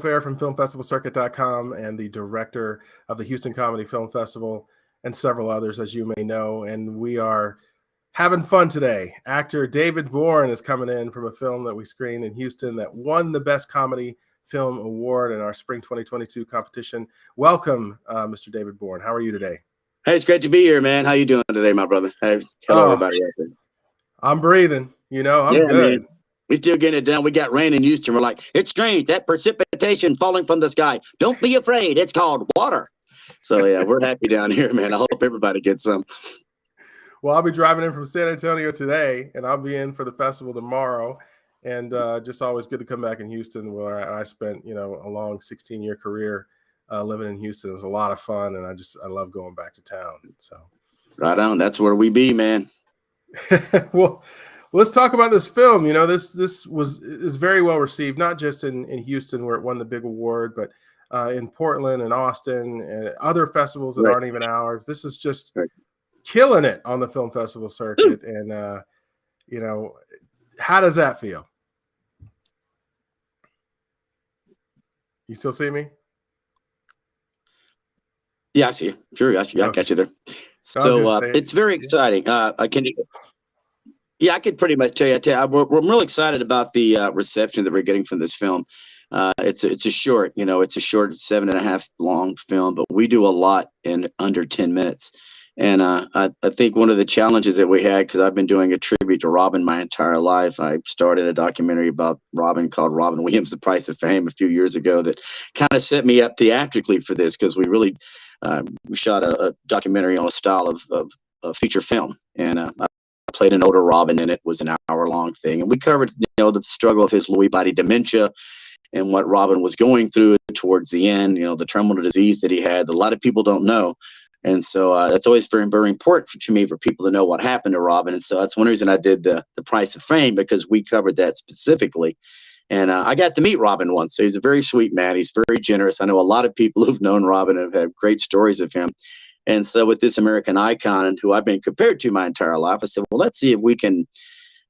Fair from FilmFestivalCircuit.com and the director of the Houston Comedy Film Festival and several others, as you may know. And we are having fun today. Actor David Bourne is coming in from a film that we screened in Houston that won the Best Comedy Film Award in our Spring 2022 competition. Welcome, Mr. David Bourne. How are you today? Hey, it's great to be here, man. How you doing today, my brother? Hey, hello, everybody out there. I'm breathing. I'm good. Man. We still getting it done. We got rain in Houston. We're like, it's strange, that precipitation falling from the sky. Don't be afraid. It's called water. So, yeah, we're happy down here, man. I hope everybody gets some. Well, I'll be driving in from San Antonio today, and I'll be in for the festival tomorrow. And just always good to come back in Houston, where I spent, a long 16-year career living in Houston. It was a lot of fun, and I love going back to town. So, right on. That's where we be, man. Well, let's talk about this film. This is very well received, not just in Houston where it won the big award, but in Portland and Austin and other festivals that aren't even ours. This is just killing it on the film festival circuit. And how does that feel? You still see me? Yeah, I see you. Sure, I got you there. So it's very exciting. I could pretty much tell you. We're really excited about the reception that we're getting from this film. It's a short, it's a short 7.5 long film, but we do a lot in under 10 minutes. And I think one of the challenges that we had, because I've been doing a tribute to Robin my entire life. I started a documentary about Robin called Robin Williams: The Price of Fame a few years ago that kind of set me up theatrically for this, because we really we shot a documentary on a style of feature film. And I played an older Robin, and it was an hour-long thing. And we covered, the struggle of his Lewy body dementia and what Robin was going through towards the end, the terminal disease that he had that a lot of people don't know. And so that's always very, very important to me for people to know what happened to Robin. And so that's one reason I did the Price of Fame, because we covered that specifically. And I got to meet Robin once. So he's a very sweet man. He's very generous. I know a lot of people who've known Robin have had great stories of him. And so with this American icon, who I've been compared to my entire life, I said, well, let's see if we can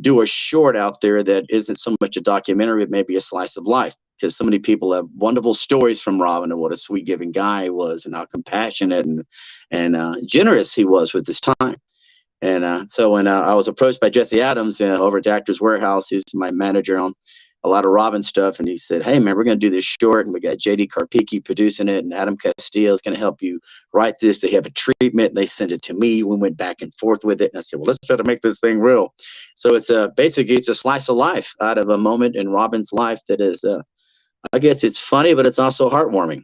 do a short out there that isn't so much a documentary, but maybe a slice of life. Because so many people have wonderful stories from Robin and what a sweet, giving guy he was, and how compassionate and generous he was with his time. And so when I was approached by Jesse Adams over at Actors Warehouse, who's my manager on a lot of Robin stuff, and he said, hey, man, we're going to do this short, and we got J.D. Karpicki producing it, and Adam Castillo is going to help you write this. They have a treatment, and they sent it to me. We went back and forth with it, and I said, well, let's try to make this thing real. So it's basically it's a slice of life out of a moment in Robin's life that is, I guess it's funny, but it's also heartwarming.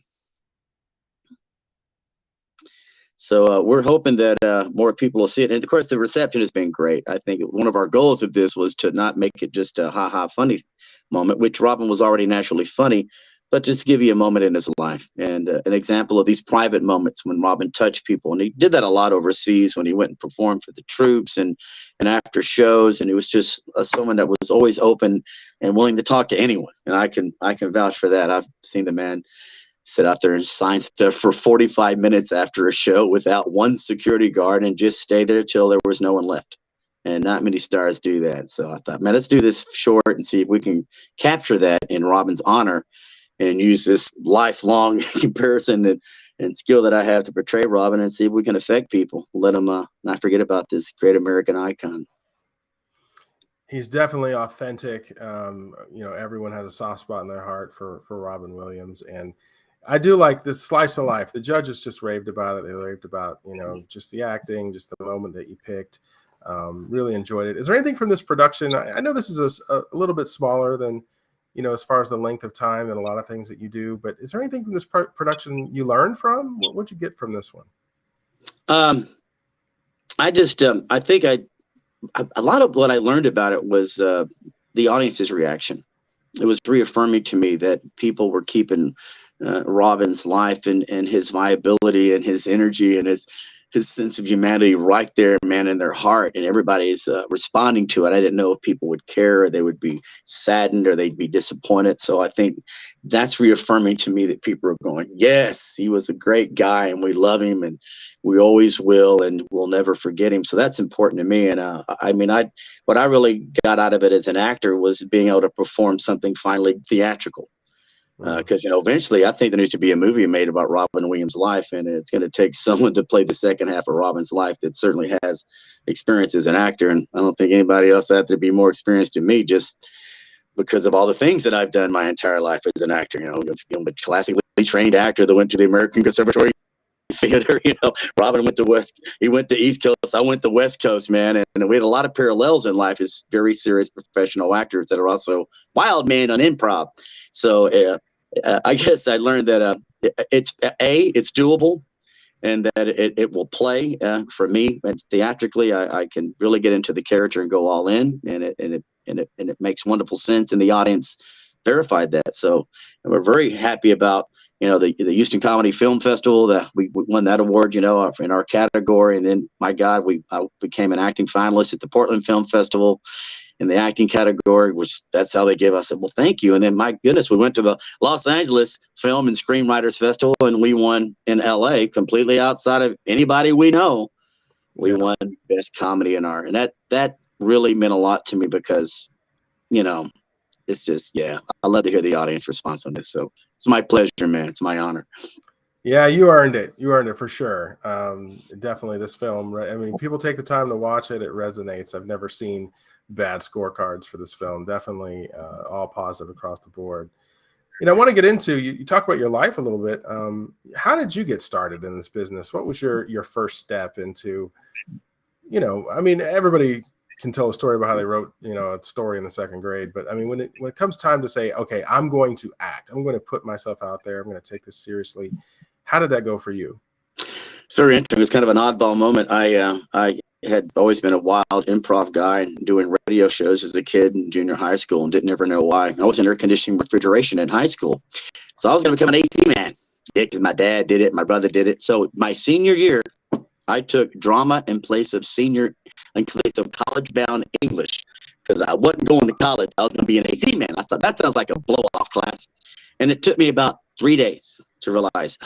So we're hoping that more people will see it. And of course, the reception has been great. I think one of our goals of this was to not make it just a ha-ha funny moment, which Robin was already naturally funny, but just give you a moment in his life and an example of these private moments when Robin touched people. And he did that a lot overseas when he went and performed for the troops and after shows. And he was just someone that was always open and willing to talk to anyone. And I can vouch for that. I've seen the man sit out there and sign stuff for 45 minutes after a show without one security guard and just stay there till there was no one left. And not many stars do that. So I thought, man, let's do this short and see if we can capture that in Robin's honor and use this lifelong comparison and skill that I have to portray Robin and see if we can affect people. Let them not forget about this great American icon. He's definitely authentic. Everyone has a soft spot in their heart for Robin Williams. And I do like this slice of life. The judges just raved about it. They raved about, just the acting, just the moment that you picked. Really enjoyed it. Is there anything from this production? I know this is a little bit smaller than, as far as the length of time and a lot of things that you do, but is there anything from this production you learned from? What'd you get from this one? I think a lot of what I learned about it was the audience's reaction. It was reaffirming to me that people were keeping Robin's life and his viability and his energy and his sense of humanity right there, man, in their heart, and everybody's responding to it. I didn't know if people would care or they would be saddened or they'd be disappointed. So I think that's reaffirming to me that people are going, yes, he was a great guy and we love him and we always will and we'll never forget him. So that's important to me. And what I really got out of it as an actor was being able to perform something finally theatrical. Because eventually I think there needs to be a movie made about Robin Williams' life, and it's going to take someone to play the second half of Robin's life that certainly has experience as an actor. And I don't think anybody else out there be more experienced than me, just because of all the things that I've done my entire life as an actor. I'm a classically trained actor that went to the American Conservatory Theater. Robin went to East Coast, I went to West Coast, man, and we had a lot of parallels in life as very serious professional actors that are also wild man on improv. So I guess I learned that it's doable, and that it will play for me. And theatrically, I can really get into the character and go all in, and it makes wonderful sense, and the audience verified that. So we're very happy about the Houston Comedy Film Festival, that we won that award, in our category. And then, my God, I became an acting finalist at the Portland Film Festival in the acting category, which that's how they give us. I said, well, thank you. And then, my goodness, we went to the Los Angeles Film and Screenwriters Festival, and we won in LA, completely outside of anybody we know. We won best comedy in art. And that really meant a lot to me, because, it's just, I love to hear the audience response on this. So it's my pleasure, man. It's my honor. Yeah, you earned it. You earned it for sure. Definitely this film, right? I mean, people take the time to watch it. It resonates. I've never seen bad scorecards for this film. Definitely all positive across the board. I want to get into, you talk about your life a little bit. How did you get started in this business? What was your first step into, I mean, everybody can tell a story about how they wrote, a story in the second grade. But I mean, when it comes time to say, okay, I'm going to act, I'm going to put myself out there, I'm going to take this seriously. How did that go for you? It's very interesting. It's kind of an oddball moment. I had always been a wild improv guy, doing radio shows as a kid in junior high school, and didn't ever know why. I was in air conditioning refrigeration in high school. So I was going to become an AC man. Yeah, because my dad did it, my brother did it. So my senior year, I took drama in place of college-bound English, because I wasn't going to college. I was going to be an AC man. I thought that sounds like a blow-off class. And it took me about 3 days to realize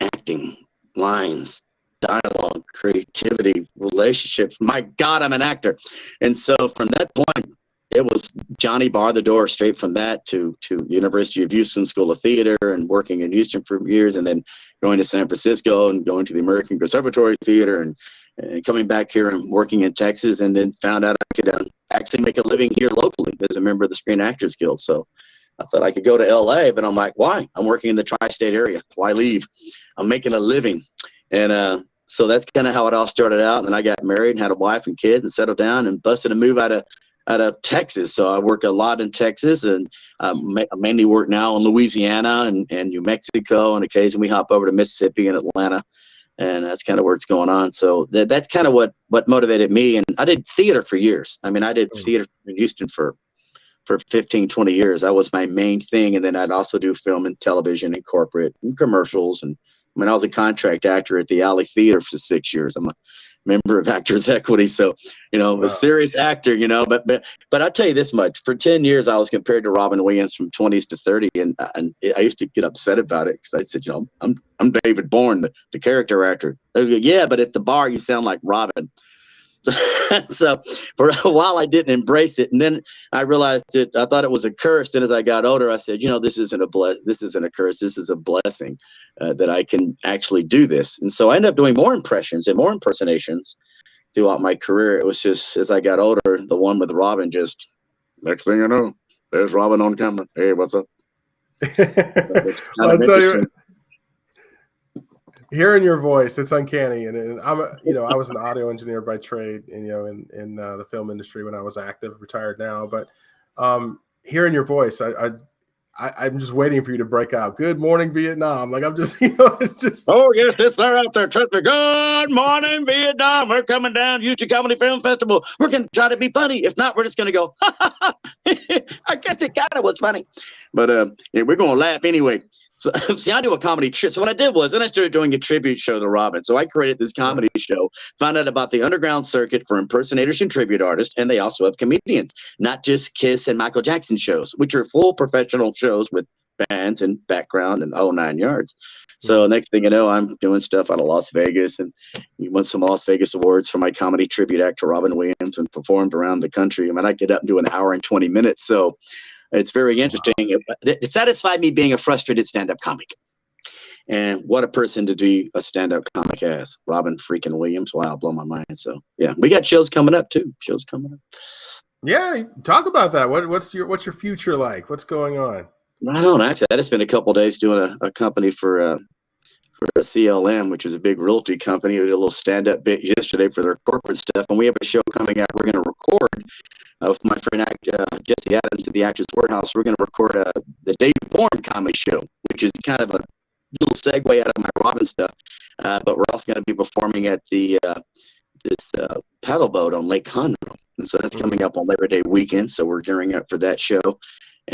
acting, lines, dialogue, creativity, relationships. My God, I'm an actor. And so from that point, it was Johnny bar the door straight from that to University of Houston School of Theater, and working in Houston for years, and then going to San Francisco and going to the American Conservatory Theater, and coming back here and working in Texas, and then found out I could actually make a living here locally as a member of the Screen Actors Guild. So I thought I could go to LA, but I'm like, why? I'm working in the tri-state area. Why leave? I'm making a living. And so that's kind of how it all started out. And then I got married and had a wife and kids and settled down and busted a move out of Texas. So I work a lot in Texas, and I mainly work now in Louisiana and New Mexico, and occasionally we hop over to Mississippi and Atlanta. And that's kind of where it's going on. So that's kind of what motivated me. And I did theater for years. I mean, I did theater in Houston for 15, 20 years. That was my main thing. And then I'd also do film and television and corporate and commercials. And I mean, I was a contract actor at the Alley Theater for 6 years. I'm a member of Actors Equity. So, a serious actor, but I'll tell you this much. For 10 years, I was compared to Robin Williams from 20s to 30. And I used to get upset about it, because I said, I'm David Bourne, the character actor. Go, yeah, but at the bar, you sound like Robin. So for a while I didn't embrace it, and then I realized that I thought it was a curse. And as I got older, I said, this isn't a curse. This is a blessing, that I can actually do this. And so I ended up doing more impressions and more impersonations throughout my career. It was just, as I got older, the one with Robin, just next thing I know, there's Robin on camera. Hey, what's up? I'll tell you, hearing your voice, it's uncanny. And I'm I was an audio engineer by trade, and in the film industry when I was active, retired now. But hearing your voice, I'm just waiting for you to break out. Good morning, Vietnam. Like, I'm just, just. Oh yes, yes, they're out there. Trust me. Good morning, Vietnam. We're coming down Houston Comedy Film Festival. We're going to try to be funny. If not, we're just going to go. I guess it kind of was funny, but we're going to laugh anyway. So, see, I do a comedy. So what I did was, then I started doing a tribute show to Robin. So I created this comedy show, found out about the underground circuit for impersonators and tribute artists. And they also have comedians, not just Kiss and Michael Jackson shows, which are full professional shows with bands and background and the whole 9 yards. So next thing you know, I'm doing stuff out of Las Vegas, and we won some Las Vegas awards for my comedy tribute act to Robin Williams, and performed around the country. I mean, I get up and do an hour and 20 minutes. So It's very interesting. It satisfied me being a frustrated stand-up comic. And what a person to be a stand-up comic as. Robin freaking Williams. Wow, blow my mind. So yeah, we got shows coming up too. Shows coming up. Yeah, talk about that. What's your future like? What's going on? I don't know. Actually, I just spent a couple of days doing a company for a CLM, which is a big realty company. We did a little stand-up bit yesterday for their corporate stuff, and we have a show coming out. We're going to record with my friend Jesse Adams at the Actors Warehouse. We're going to record the David Bourne comedy show, which is kind of a little segue out of my Robin stuff. But we're also going to be performing at this paddle boat on Lake Conroe, and so that's coming up on Labor Day weekend. So we're gearing up for that show.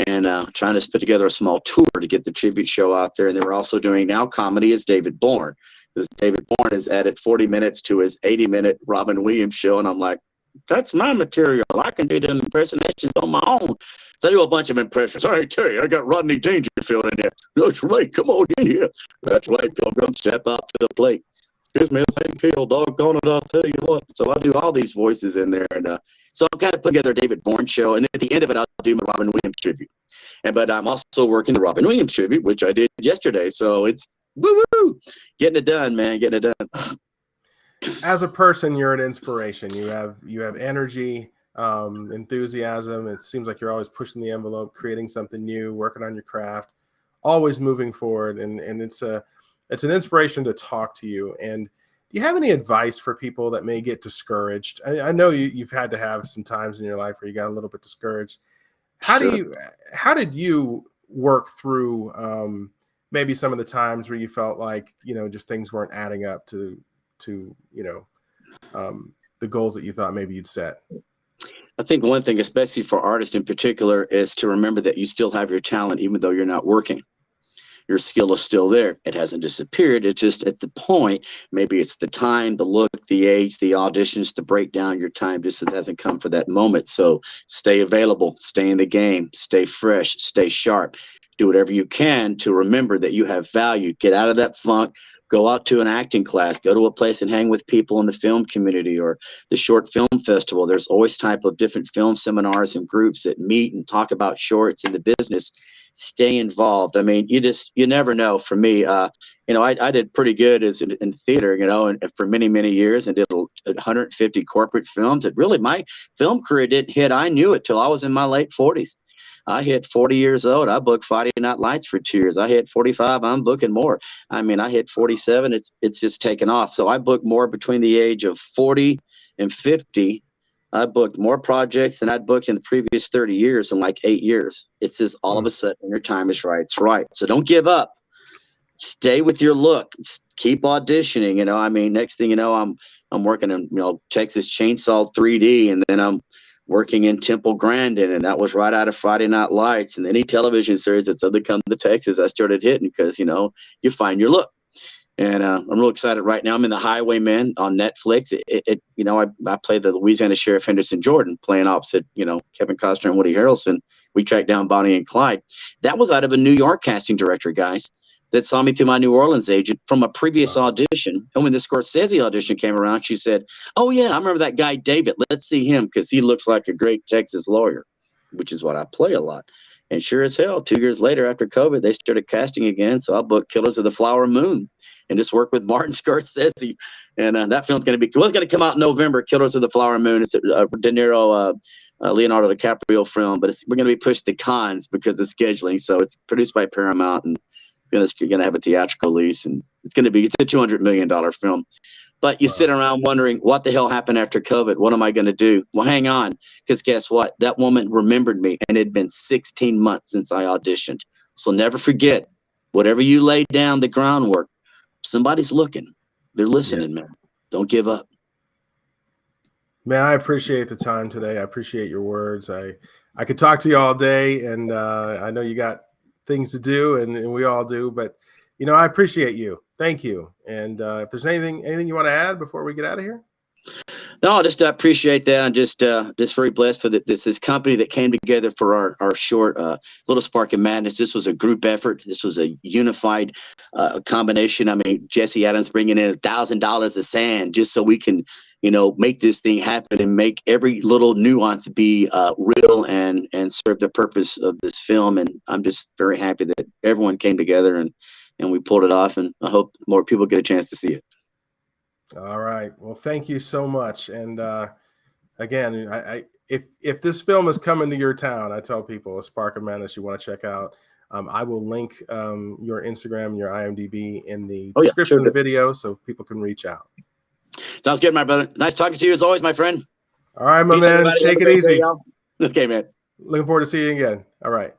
And trying to put together a small tour to get the tribute show out there. And then we're also doing now comedy as David Bourne, because David Bourne has added 40 minutes to his 80-minute Robin Williams show. And I'm like, that's my material. I can do the impersonations on my own. So I do a bunch of impressions. I tell you, I got Rodney Dangerfield in there. That's right. Come on in here. That's right, Pilgrim. Step up to the plate. Excuse me, Hank Hill. Doggone it, I'll tell you what. So I do all these voices in there. And so I'm kind of putting together a David Bourne show, and then at the end of it, I'll do my Robin Williams tribute. But I'm also working the Robin Williams tribute, which I did yesterday. So it's woo-woo, getting it done, man, getting it done. As a person, you're an inspiration. You have energy, enthusiasm. It seems like you're always pushing the envelope, creating something new, working on your craft, always moving forward. And it's an inspiration to talk to you. And do you have any advice for people that may get discouraged? I know you've had to have some times in your life where you got a little bit discouraged. How did you work through maybe some of the times where you felt like, just things weren't adding up to the goals that you thought maybe you'd set? I think one thing, especially for artists in particular, is to remember that you still have your talent, even though you're not working. Your skill is still there. It hasn't disappeared. It's just at the point, maybe it's the time, the look, the age, the auditions, to break down your time just it hasn't come for that moment. So stay available, stay in the game, stay fresh, stay sharp. Do whatever you can to remember that you have value. Get out of that funk. Go out to an acting class, go to a place and hang with people in the film community or the short film festival. There's always type of different film seminars and groups that meet and talk about shorts in the business. Stay involved. I mean, you never know. For me, I did pretty good in theater, and for many, many years, and did 150 corporate films. My film career didn't hit. I knew it till I was in my late 40s. I hit 40 years old. I booked Friday Night Lights for 2 years. I hit 45. I'm booking more. I mean, I hit 47. It's just taken off. So I booked more between the age of 40 and 50. I booked more projects than I'd booked in the previous 30 years in like 8 years. It's just all of a sudden your time is right. It's right. So don't give up. Stay with your look. Keep auditioning. I mean, next thing you know, I'm working in Texas Chainsaw 3D, and then I'm working in Temple Grandin, and that was right out of Friday Night Lights. And any television series that's other come to Texas, I started hitting because you find your look. And I'm real excited right now. I'm in The Highwayman on Netflix. I played the Louisiana Sheriff Henderson Jordan, playing opposite Kevin Costner and Woody Harrelson. We tracked down Bonnie and Clyde. That was out of a New York casting director, guys, that saw me through my New Orleans agent from a previous audition. And when the Scorsese audition came around, she said, "Oh yeah, I remember that guy David. Let's see him because he looks like a great Texas lawyer," which is what I play a lot. And sure as hell, 2 years later after COVID, they started casting again. So I booked Killers of the Flower Moon and just worked with Martin Scorsese. And that film's going to come out in November, Killers of the Flower Moon. It's a De Niro, Leonardo DiCaprio film, but we're going to be pushed to Cannes because of scheduling. So it's produced by Paramount, and you're going to have a theatrical release, and it's a $200 million film. But you sit around wondering, what the hell happened after COVID? What am I going to do? Well, hang on, because guess what? That woman remembered me, and it had been 16 months since I auditioned. So never forget, whatever you lay down the groundwork, somebody's looking. They're listening, man. Don't give up. Man, I appreciate the time today. I appreciate your words. I could talk to you all day, and I know you got things to do, and we all do, but I appreciate you. Thank you. And if there's anything you want to add before we get out of here? No, I just appreciate that. I'm just very blessed for this company that came together for our short Little Spark of Madness. This was a group effort. This was a unified combination. I mean, Jesse Adams bringing in $1,000 of sand just so we can make this thing happen and make every little nuance be real and serve the purpose of this film. And I'm just very happy that everyone came together and we pulled it off. And I hope more people get a chance to see it. All right. Well, thank you so much. And again, if this film is coming to your town, I tell people, A Spark of Madness, you want to check out. I will link your Instagram and your IMDb in the description of the video so people can reach out. Sounds good, my brother. Nice talking to you as always, my friend. All right, my man. Take it easy. Okay, man. Looking forward to seeing you again. All right.